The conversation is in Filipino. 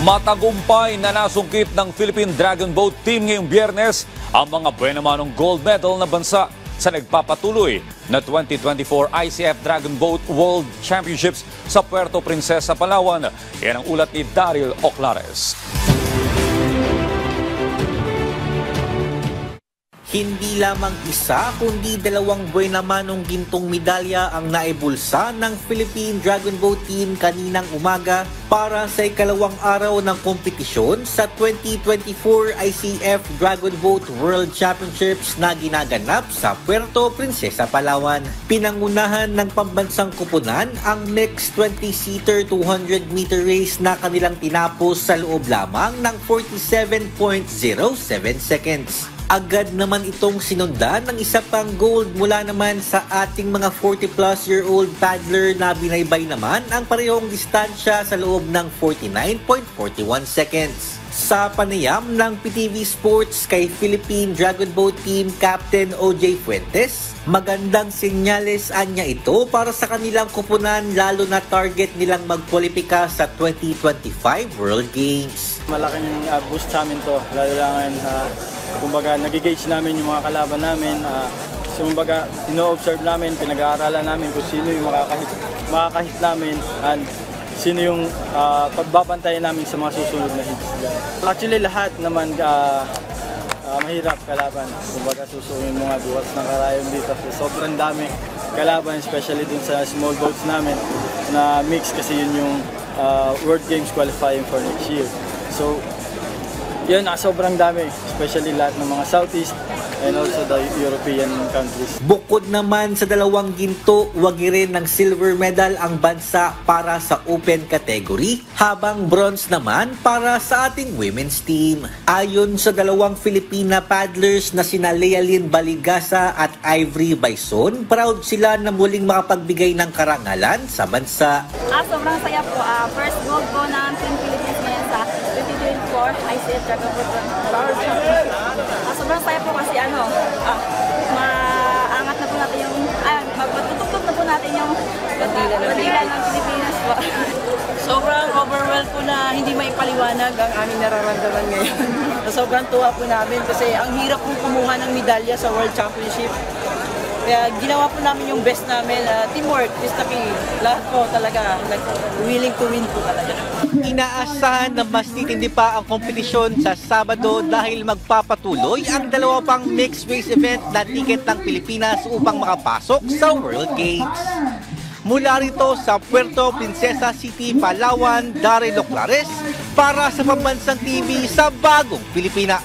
Matagumpay na nasungkit ng Philippine Dragon Boat Team ngayong Biyernes ang mga buenamanong gold medal na bansa sa nagpapatuloy na 2024 ICF Dragon Boat World Championships sa Puerto Princesa, Palawan. Yan ang ulat ni Daryl Oclares. Hindi lamang isa kundi dalawang buenamanong gintong medalya ang naibulsa ng Philippine Dragon Boat Team kaninang umaga para sa ikalawang araw ng kompetisyon sa 2024 ICF Dragon Boat World Championships na ginaganap sa Puerto Princesa, Palawan. Pinangunahan ng pambansang kupunan ang mixed 20-seater 200-meter race na kanilang tinapos sa loob lamang ng 47.07 seconds. Agad naman itong sinundan ng isa pang gold mula naman sa ating mga 40-plus-year-old paddler na binaybay naman ang parehong distansya sa loob ng 49.41 seconds. Sa panayam ng PTV Sports kay Philippine Dragon Boat Team Captain OJ Fuentes, magandang senyales anya ito para sa kanilang kupunan lalo na target nilang magkwalipika sa 2025 World Games. Malaking boost sa amin to, lalo lang kumbaga nagigauge namin yung mga kalaban namin, kumbaga ino-observe namin, pinag-aaralan namin kung sino yung makakahit namin and sino yung pagbabantayan namin sa mga susunod na hits. Actually lahat naman mahirap kalaban, kumbaga susuin mga duwats ng karayom dito. Sobrang dami kalaban, especially dun sa small boats namin na mix kasi yun yung World Games qualifying for next year. So yun, sobrang dami, especially lahat ng mga Southeast and also the European countries. Bukod naman sa dalawang ginto, wagi rin ng silver medal ang bansa para sa open category, habang bronze naman para sa ating women's team. Ayon sa dalawang Filipina paddlers na sina Lealyn Baligasa at Ivory Bison, proud sila na muling makapagbigay ng karangalan sa bansa. Sobrang saya po. First gold po ng Team Philippines ngayon sa 2024 ICF Dragon Boat World Championship. Sobrang saya po kasi maangat na po natin yung, magpatutugtog na po natin yung bandila ng Pilipinas po. Sobrang overwhelmed po na hindi maipaliwanag ang aming nararamdaman ngayon. Sobrang tuwa po namin kasi ang hirap po kumuha ng medalya sa World Championship. Kaya ginawa po namin yung best namin. Teamwork is the key. Lahat po talaga, willing to win po talaga. Inaasahan na mas titindi pa ang kompetisyon sa Sabado dahil magpapatuloy ang dalawa pang mixed race event na tiket ng Pilipinas upang makapasok sa World Games. Mula rito sa Puerto Princesa City, Palawan, Daryl Oclares para sa Pambansang TV sa Bagong Pilipinas.